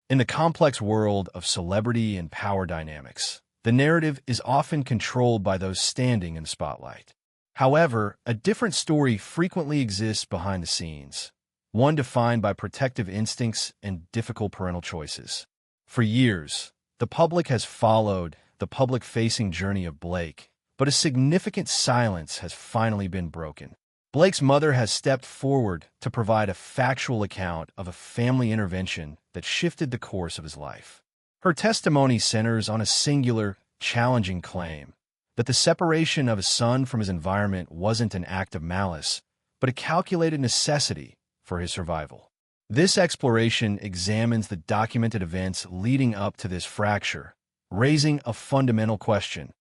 In the complex world of celebrity and power dynamics, the narrative is often controlled by those standing in the spotlight. However, a different story frequently exists behind the scenes, one defined by protective instincts and difficult parental choices. For years, the public has followed the public-facing journey of Blake, but a significant silence has finally been broken. Blake's mother has stepped forward to provide a factual account of a family intervention that shifted the course of his life. Her testimony centers on a singular, challenging claim that the separation of his son from his environment wasn't an act of malice, but a calculated necessity for his survival. This exploration examines the documented events leading up to this fracture, raising a fundamental question: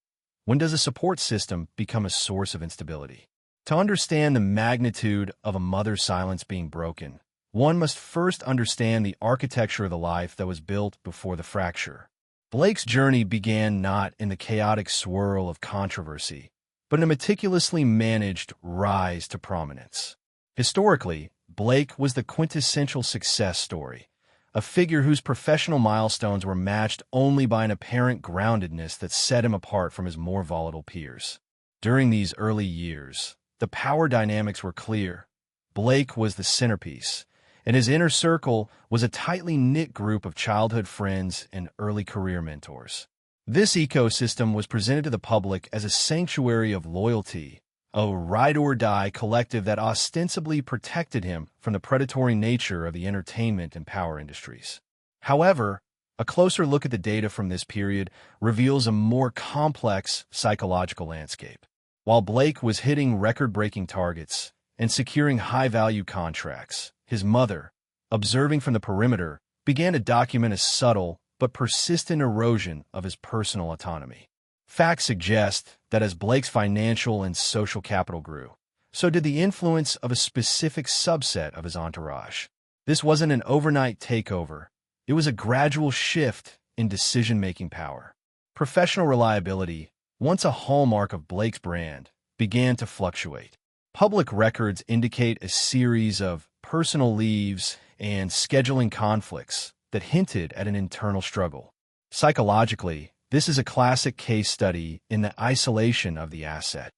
when does a support system become a source of instability? To understand the magnitude of a mother's silence being broken, one must first understand the architecture of the life that was built before the fracture. Blake's journey began not in the chaotic swirl of controversy, but in a meticulously managed rise to prominence. Historically, Blake was the quintessential success story, a figure whose professional milestones were matched only by an apparent groundedness that set him apart from his more volatile peers. During these early years, the power dynamics were clear. Blake was the centerpiece, and his inner circle was a tightly knit group of childhood friends and early career mentors. This ecosystem was presented to the public as a sanctuary of loyalty, a ride-or-die collective that ostensibly protected him from the predatory nature of the entertainment and power industries. However, a closer look at the data from this period reveals a more complex psychological landscape. While Blake was hitting record-breaking targets and securing high-value contracts, his mother, observing from the perimeter, began to document a subtle but persistent erosion of his personal autonomy. Facts suggest that as Blake's financial and social capital grew, so did the influence of a specific subset of his entourage. This wasn't an overnight takeover. It was a gradual shift in decision-making power. Professional reliability, once a hallmark of Blake's brand, began to fluctuate. Public records indicate a series of personal leaves and scheduling conflicts that hinted at an internal struggle. Psychologically, this is a classic case study in the isolation of the asset.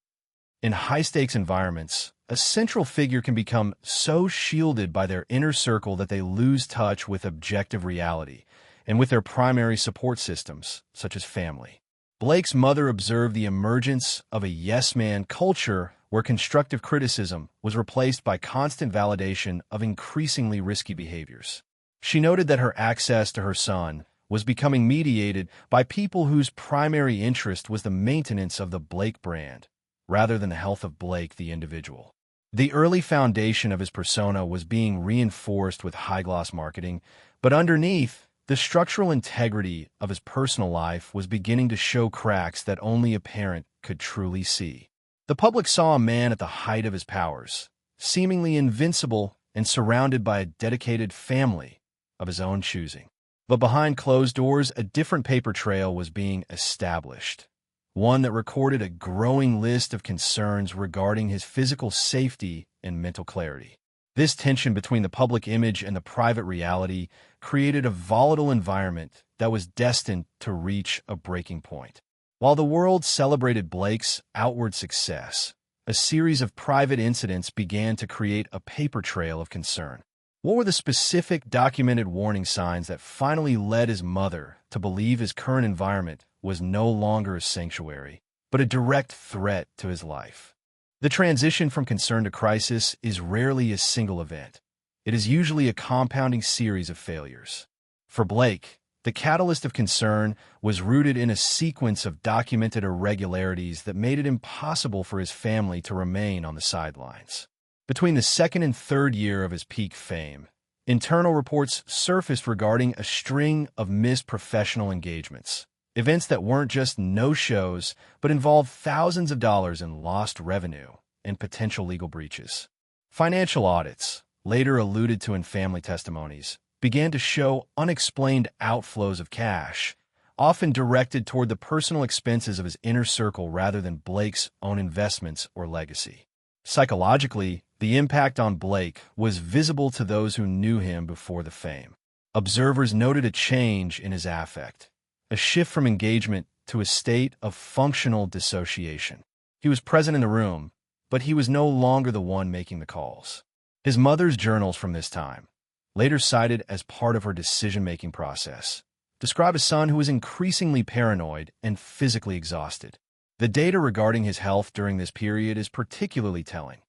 In high-stakes environments, a central figure can become so shielded by their inner circle that they lose touch with objective reality and with their primary support systems, such as family. Blake's mother observed the emergence of a yes-man culture where constructive criticism was replaced by constant validation of increasingly risky behaviors. She noted that her access to her son was becoming mediated by people whose primary interest was the maintenance of the Blake brand, rather than the health of Blake the individual. The early foundation of his persona was being reinforced with high-gloss marketing, but underneath, the structural integrity of his personal life was beginning to show cracks that only a parent could truly see. The public saw a man at the height of his powers, seemingly invincible and surrounded by a dedicated family of his own choosing. But behind closed doors, a different paper trail was being established, one that recorded a growing list of concerns regarding his physical safety and mental clarity. This tension between the public image and the private reality created a volatile environment that was destined to reach a breaking point. While the world celebrated Blake's outward success, a series of private incidents began to create a paper trail of concern. What were the specific documented warning signs that finally led his mother to believe his current environment was no longer a sanctuary, but a direct threat to his life? The transition from concern to crisis is rarely a single event. It is usually a compounding series of failures. For Blake, the catalyst of concern was rooted in a sequence of documented irregularities that made it impossible for his family to remain on the sidelines. Between the second and third year of his peak fame, internal reports surfaced regarding a string of missed professional engagements, events that weren't just no-shows, but involved thousands of dollars in lost revenue and potential legal breaches. Financial audits, later alluded to in family testimonies, began to show unexplained outflows of cash, often directed toward the personal expenses of his inner circle rather than Blake's own investments or legacy. Psychologically, the impact on Blake was visible to those who knew him before the fame. Observers noted a change in his affect, a shift from engagement to a state of functional dissociation. He was present in the room, but he was no longer the one making the calls. His mother's journals from this time, later cited as part of her decision-making process, describe a son who was increasingly paranoid and physically exhausted. The data regarding his health during this period is particularly telling.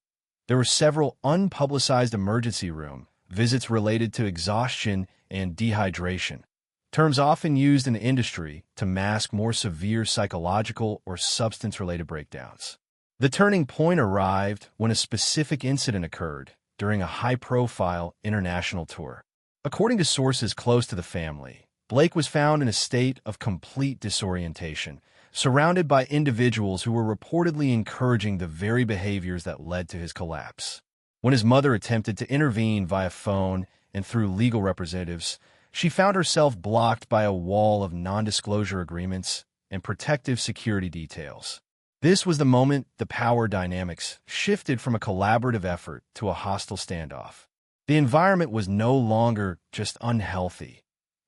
There were several unpublicized emergency room visits related to exhaustion and dehydration, terms often used in the industry to mask more severe psychological or substance-related breakdowns. The turning point arrived when a specific incident occurred during a high-profile international tour. According to sources close to the family, Blake was found in a state of complete disorientation, surrounded by individuals who were reportedly encouraging the very behaviors that led to his collapse. When his mother attempted to intervene via phone and through legal representatives, she found herself blocked by a wall of non-disclosure agreements and protective security details. This was the moment the power dynamics shifted from a collaborative effort to a hostile standoff. The environment was no longer just unhealthy.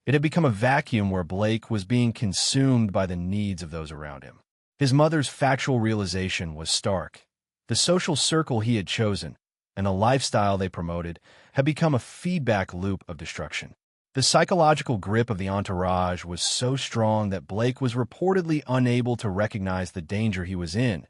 It had become a vacuum where Blake was being consumed by the needs of those around him. His mother's factual realization was stark. The social circle he had chosen and the lifestyle they promoted had become a feedback loop of destruction. The psychological grip of the entourage was so strong that Blake was reportedly unable to recognize the danger he was in,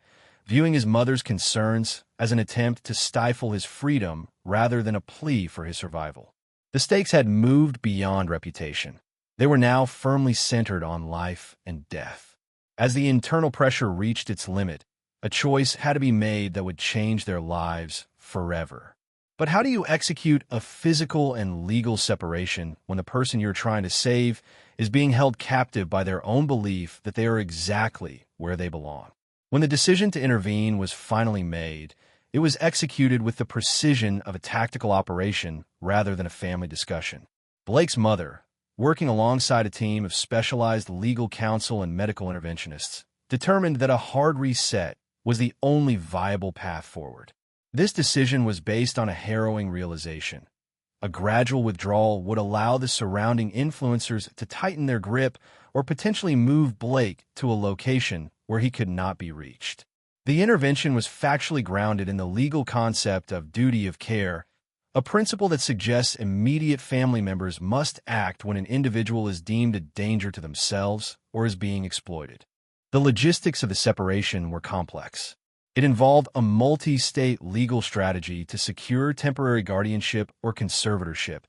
viewing his mother's concerns as an attempt to stifle his freedom rather than a plea for his survival. The stakes had moved beyond reputation. They were now firmly centered on life and death. As the internal pressure reached its limit, a choice had to be made that would change their lives forever. But how do you execute a physical and legal separation when the person you're trying to save is being held captive by their own belief that they are exactly where they belong? When the decision to intervene was finally made, it was executed with the precision of a tactical operation rather than a family discussion. Blake's mother, working alongside a team of specialized legal counsel and medical interventionists, determined that a hard reset was the only viable path forward. This decision was based on a harrowing realization. A gradual withdrawal would allow the surrounding influencers to tighten their grip or potentially move Blake to a location where he could not be reached. The intervention was factually grounded in the legal concept of duty of care, a principle that suggests immediate family members must act when an individual is deemed a danger to themselves or is being exploited. The logistics of the separation were complex. It involved a multi-state legal strategy to secure temporary guardianship or conservatorship,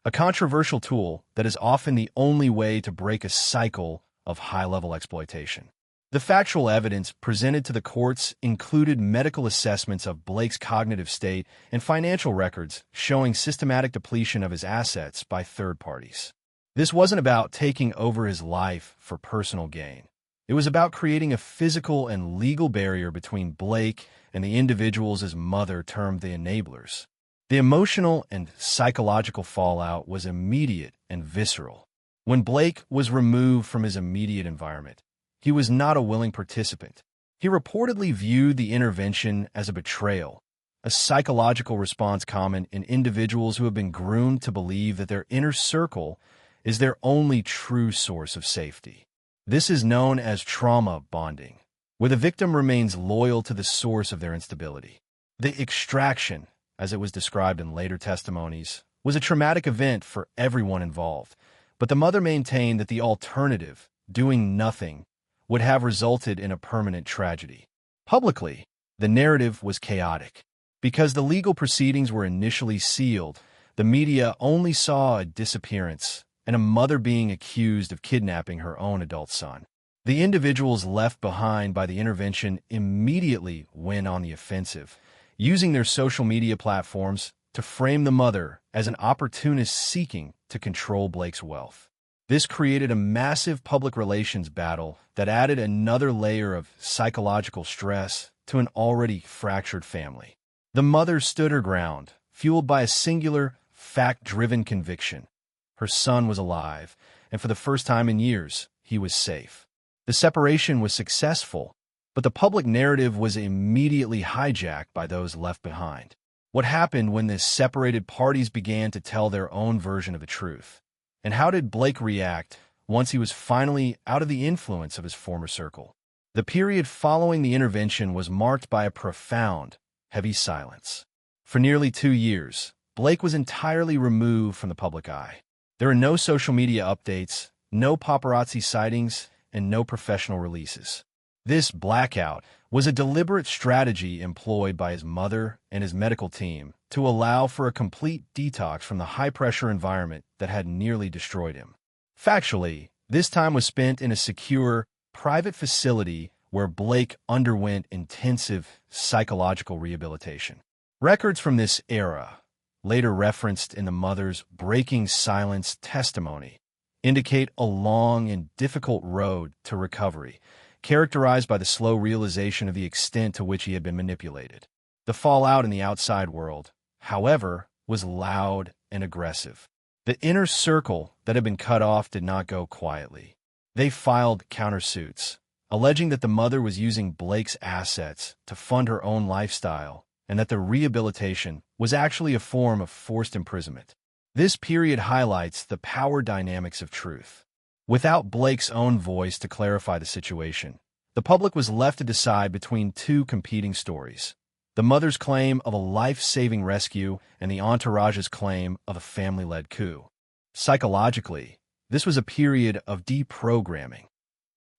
a controversial tool that is often the only way to break a cycle of high-level exploitation. The factual evidence presented to the courts included medical assessments of Blake's cognitive state and financial records showing systematic depletion of his assets by third parties. This wasn't about taking over his life for personal gain. It was about creating a physical and legal barrier between Blake and the individuals his mother termed the enablers. The emotional and psychological fallout was immediate and visceral. When Blake was removed from his immediate environment, he was not a willing participant. He reportedly viewed the intervention as a betrayal, a psychological response common in individuals who have been groomed to believe that their inner circle is their only true source of safety. This is known as trauma bonding, where the victim remains loyal to the source of their instability. The extraction, as it was described in later testimonies, was a traumatic event for everyone involved, but the mother maintained that the alternative, doing nothing, would have resulted in a permanent tragedy. Publicly, the narrative was chaotic. Because the legal proceedings were initially sealed, the media only saw a disappearance and a mother being accused of kidnapping her own adult son. The individuals left behind by the intervention immediately went on the offensive, using their social media platforms to frame the mother as an opportunist seeking to control Blake's wealth. This created a massive public relations battle that added another layer of psychological stress to an already fractured family. The mother stood her ground, fueled by a singular, fact-driven conviction. Her son was alive, and for the first time in years, he was safe. The separation was successful, but the public narrative was immediately hijacked by those left behind. What happened when the separated parties began to tell their own version of the truth? And how did Blake react once he was finally out of the influence of his former circle? The period following the intervention was marked by a profound, heavy silence. For nearly 2 years, Blake was entirely removed from the public eye. There were no social media updates, no paparazzi sightings, and no professional releases. This blackout was a deliberate strategy employed by his mother and his medical team to allow for a complete detox from the high-pressure environment that had nearly destroyed him. Factually, this time was spent in a secure, private facility where Blake underwent intensive psychological rehabilitation. Records from this era, later referenced in the mother's breaking silence testimony, indicate a long and difficult road to recovery, characterized by the slow realization of the extent to which he had been manipulated. The fallout in the outside world, however, was loud and aggressive. The inner circle that had been cut off did not go quietly. They filed countersuits, alleging that the mother was using Blake's assets to fund her own lifestyle and that the rehabilitation was actually a form of forced imprisonment. This period highlights the power dynamics of truth. Without Blake's own voice to clarify the situation, the public was left to decide between two competing stories: the mother's claim of a life-saving rescue and the entourage's claim of a family-led coup. Psychologically, this was a period of deprogramming.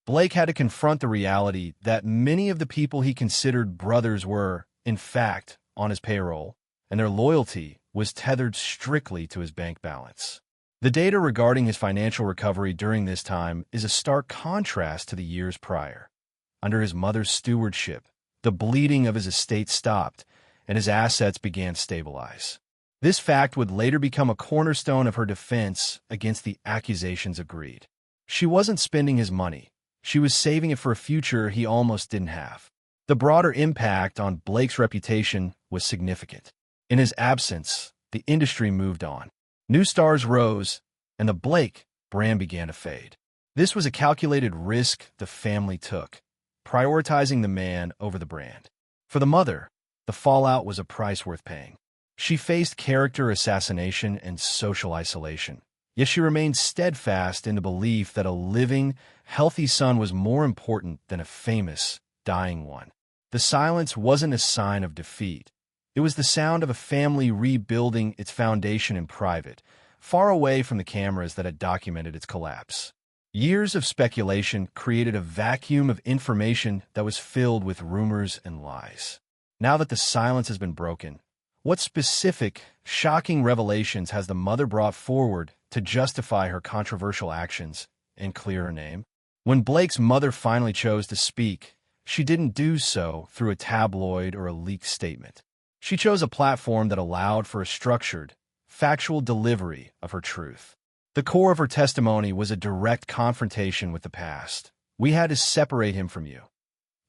Blake had to confront the reality that many of the people he considered brothers were, in fact, on his payroll, and their loyalty was tethered strictly to his bank balance. The data regarding his financial recovery during this time is a stark contrast to the years prior. Under his mother's stewardship, the bleeding of his estate stopped, and his assets began to stabilize. This fact would later become a cornerstone of her defense against the accusations of greed. She wasn't spending his money. She was saving it for a future he almost didn't have. The broader impact on Blake's reputation was significant. In his absence, the industry moved on. New stars rose, and the Blake brand began to fade. This was a calculated risk the family took, prioritizing the man over the brand. For the mother, the fallout was a price worth paying. She faced character assassination and social isolation, yet she remained steadfast in the belief that a living, healthy son was more important than a famous, dying one. The silence wasn't a sign of defeat. It was the sound of a family rebuilding its foundation in private, far away from the cameras that had documented its collapse. Years of speculation created a vacuum of information that was filled with rumors and lies. Now that the silence has been broken, what specific, shocking revelations has the mother brought forward to justify her controversial actions and clear her name? When Blake's mother finally chose to speak, she didn't do so through a tabloid or a leaked statement. She chose a platform that allowed for a structured, factual delivery of her truth. The core of her testimony was a direct confrontation with the past. "We had to separate him from you.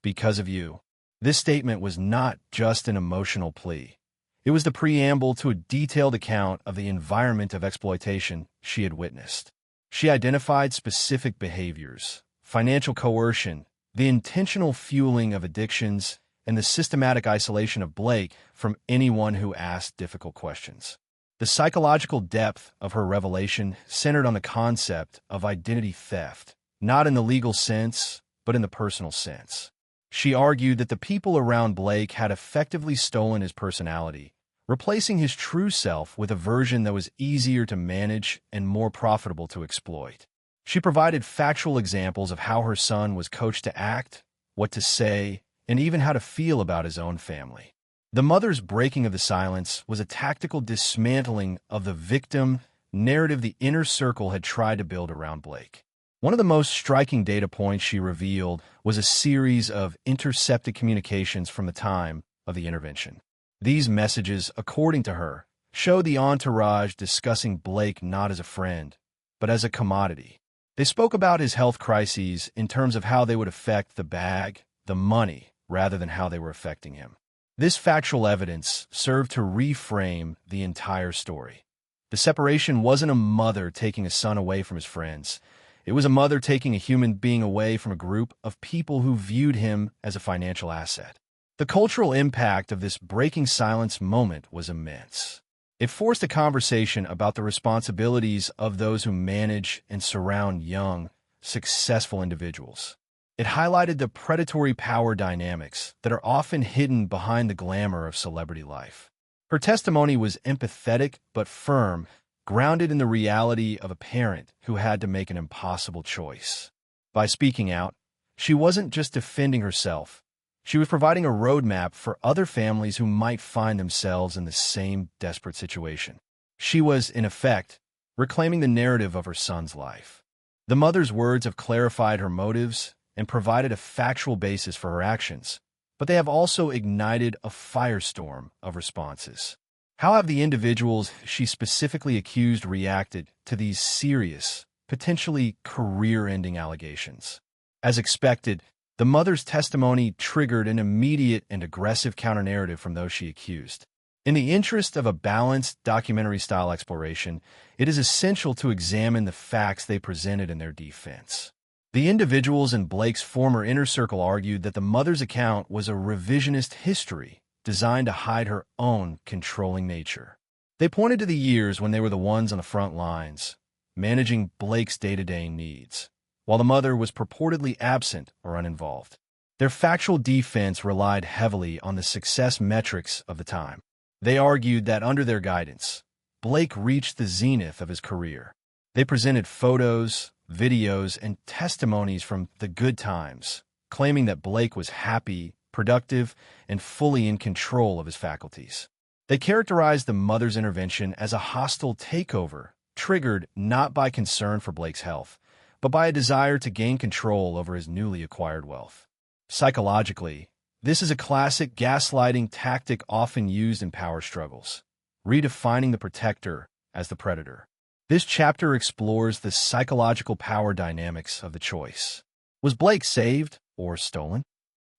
Because of you." This statement was not just an emotional plea. It was the preamble to a detailed account of the environment of exploitation she had witnessed. She identified specific behaviors: financial coercion, the intentional fueling of addictions, and the systematic isolation of Blake from anyone who asked difficult questions. The psychological depth of her revelation centered on the concept of identity theft, not in the legal sense, but in the personal sense. She argued that the people around Blake had effectively stolen his personality, replacing his true self with a version that was easier to manage and more profitable to exploit. She provided factual examples of how her son was coached to act, what to say, and even how to feel about his own family. The mother's breaking of the silence was a tactical dismantling of the victim narrative the inner circle had tried to build around Blake. One of the most striking data points she revealed was a series of intercepted communications from the time of the intervention. These messages, according to her, showed the entourage discussing Blake not as a friend, but as a commodity. They spoke about his health crises in terms of how they would affect the bag, the money, rather than how they were affecting him. This factual evidence served to reframe the entire story. The separation wasn't a mother taking a son away from his friends. It was a mother taking a human being away from a group of people who viewed him as a financial asset. The cultural impact of this breaking silence moment was immense. It forced a conversation about the responsibilities of those who manage and surround young, successful individuals. It highlighted the predatory power dynamics that are often hidden behind the glamour of celebrity life. Her testimony was empathetic but firm, grounded in the reality of a parent who had to make an impossible choice. By speaking out, she wasn't just defending herself. She was providing a roadmap for other families who might find themselves in the same desperate situation. She was, in effect, reclaiming the narrative of her son's life. The mother's words have clarified her motives and provided a factual basis for her actions, but they have also ignited a firestorm of responses. How have the individuals she specifically accused reacted to these serious, potentially career-ending allegations? As expected, the mother's testimony triggered an immediate and aggressive counter-narrative from those she accused. In the interest of a balanced documentary-style exploration, it is essential to examine the facts they presented in their defense. The individuals in Blake's former inner circle argued that the mother's account was a revisionist history designed to hide her own controlling nature. They pointed to the years when they were the ones on the front lines, managing Blake's day-to-day needs, while the mother was purportedly absent or uninvolved. Their factual defense relied heavily on the success metrics of the time. They argued that under their guidance, Blake reached the zenith of his career. They presented photos, videos, and testimonies from the good times, claiming that Blake was happy, productive, and fully in control of his faculties. They characterized the mother's intervention as a hostile takeover, triggered not by concern for Blake's health, but by a desire to gain control over his newly acquired wealth. Psychologically, this is a classic gaslighting tactic often used in power struggles, redefining the protector as the predator. This chapter explores the psychological power dynamics of the choice. Was Blake saved or stolen?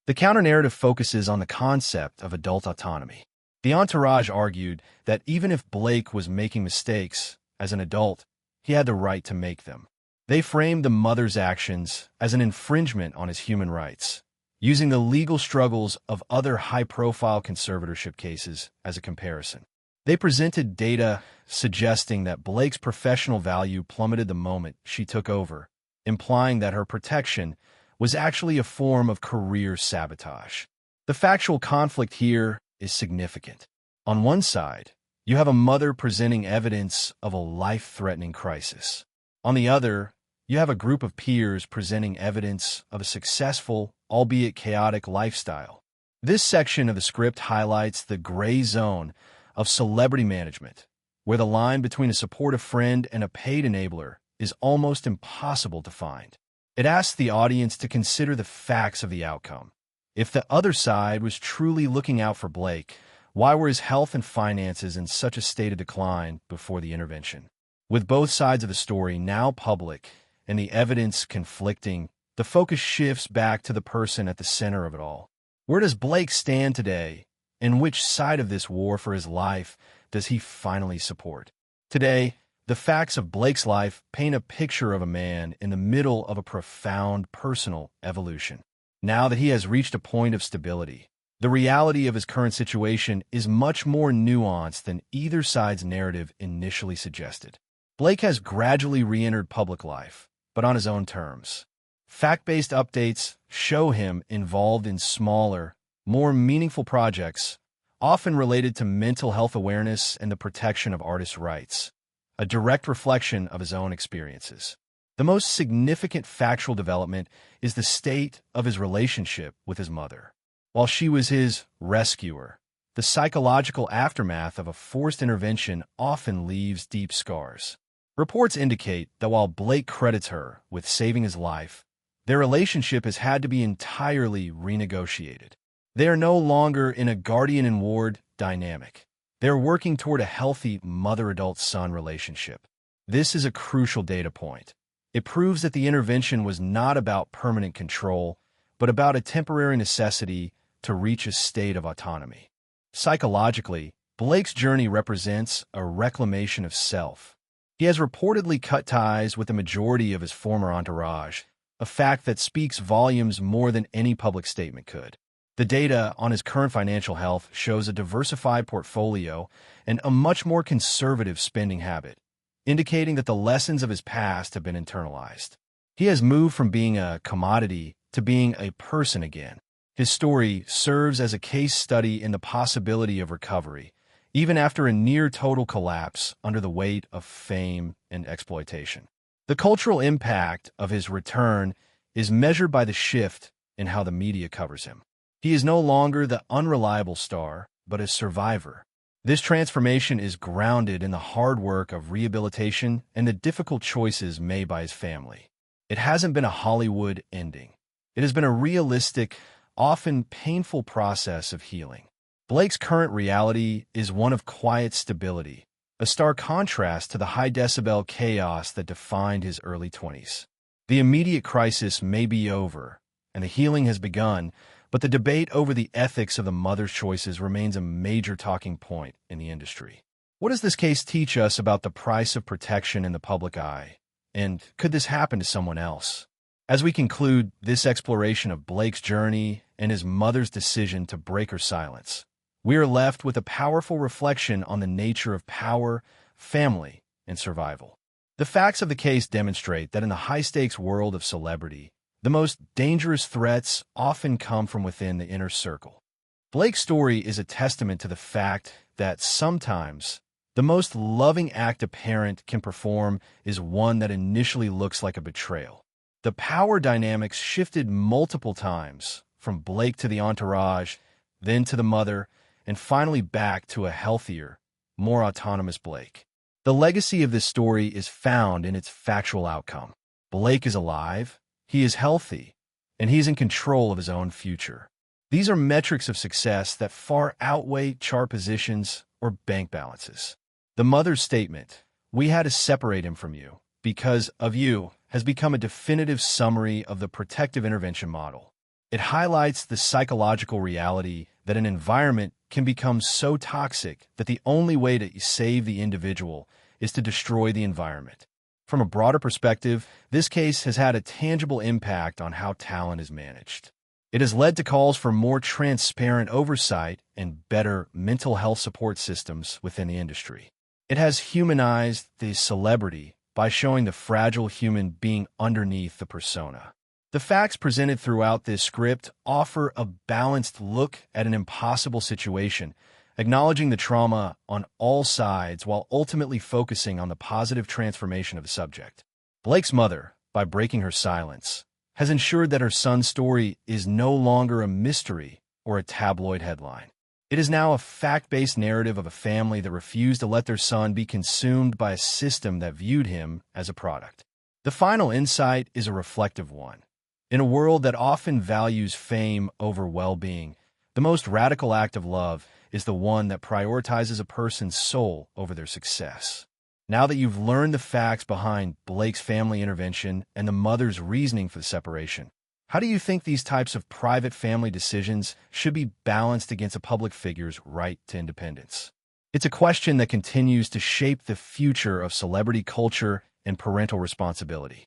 The counter-narrative focuses on the concept of adult autonomy. The entourage argued that even if Blake was making mistakes as an adult, he had the right to make them. They framed the mother's actions as an infringement on his human rights, using the legal struggles of other high-profile conservatorship cases as a comparison. They presented data suggesting that Blake's professional value plummeted the moment she took over, implying that her protection was actually a form of career sabotage. The factual conflict here is significant. On one side, you have a mother presenting evidence of a life-threatening crisis. On the other, you have a group of peers presenting evidence of a successful, albeit chaotic, lifestyle. This section of the script highlights the gray zone of celebrity management, where the line between a supportive friend and a paid enabler is almost impossible to find. It asks the audience to consider the facts of the outcome. If the other side was truly looking out for Blake, why were his health and finances in such a state of decline before the intervention? With both sides of the story now public and the evidence conflicting, the focus shifts back to the person at the center of it all. Where does Blake stand today? And which side of this war for his life does he finally support? Today, the facts of Blake's life paint a picture of a man in the middle of a profound personal evolution. Now that he has reached a point of stability, the reality of his current situation is much more nuanced than either side's narrative initially suggested. Blake has gradually re-entered public life, but on his own terms. Fact-based updates show him involved in smaller, more meaningful projects, often related to mental health awareness and the protection of artists' rights, a direct reflection of his own experiences. The most significant factual development is the state of his relationship with his mother. While she was his rescuer, the psychological aftermath of a forced intervention often leaves deep scars. Reports indicate that while Blake credits her with saving his life, their relationship has had to be entirely renegotiated. They are no longer in a guardian and ward dynamic. They are working toward a healthy mother-adult-son relationship. This is a crucial data point. It proves that the intervention was not about permanent control, but about a temporary necessity to reach a state of autonomy. Psychologically, Blake's journey represents a reclamation of self. He has reportedly cut ties with the majority of his former entourage, a fact that speaks volumes more than any public statement could. The data on his current financial health shows a diversified portfolio and a much more conservative spending habit, indicating that the lessons of his past have been internalized. He has moved from being a commodity to being a person again. His story serves as a case study in the possibility of recovery, even after a near-total collapse under the weight of fame and exploitation. The cultural impact of his return is measured by the shift in how the media covers him. He is no longer the unreliable star, but a survivor. This transformation is grounded in the hard work of rehabilitation and the difficult choices made by his family. It hasn't been a Hollywood ending. It has been a realistic, often painful process of healing. Blake's current reality is one of quiet stability, a stark contrast to the high-decibel chaos that defined his early 20s. The immediate crisis may be over, and the healing has begun, but the debate over the ethics of the mother's choices remains a major talking point in the industry. What does this case teach us about the price of protection in the public eye? And could this happen to someone else? As we conclude this exploration of Blake's journey and his mother's decision to break her silence, we are left with a powerful reflection on the nature of power, family, and survival. The facts of the case demonstrate that in the high-stakes world of celebrity, the most dangerous threats often come from within the inner circle. Blake's story is a testament to the fact that sometimes the most loving act a parent can perform is one that initially looks like a betrayal. The power dynamics shifted multiple times, from Blake to the entourage, then to the mother, and finally back to a healthier, more autonomous Blake. The legacy of this story is found in its factual outcome. Blake is alive, he is healthy, and he's in control of his own future. These are metrics of success that far outweigh chart positions or bank balances. The mother's statement, "We had to separate him from you because of you," has become a definitive summary of the protective intervention model. It highlights the psychological reality that an environment can become so toxic that the only way to save the individual is to destroy the environment. From a broader perspective, this case has had a tangible impact on how talent is managed. It has led to calls for more transparent oversight and better mental health support systems within the industry. It has humanized the celebrity by showing the fragile human being underneath the persona. The facts presented throughout this script offer a balanced look at an impossible situation, acknowledging the trauma on all sides while ultimately focusing on the positive transformation of the subject. Blake's mother, by breaking her silence, has ensured that her son's story is no longer a mystery or a tabloid headline. It is now a fact-based narrative of a family that refused to let their son be consumed by a system that viewed him as a product. The final insight is a reflective one. In a world that often values fame over well-being, the most radical act of love is the one that prioritizes a person's soul over their success. Now that you've learned the facts behind Blake's family intervention and the mother's reasoning for the separation, how do you think these types of private family decisions should be balanced against a public figure's right to independence? It's a question that continues to shape the future of celebrity culture and parental responsibility.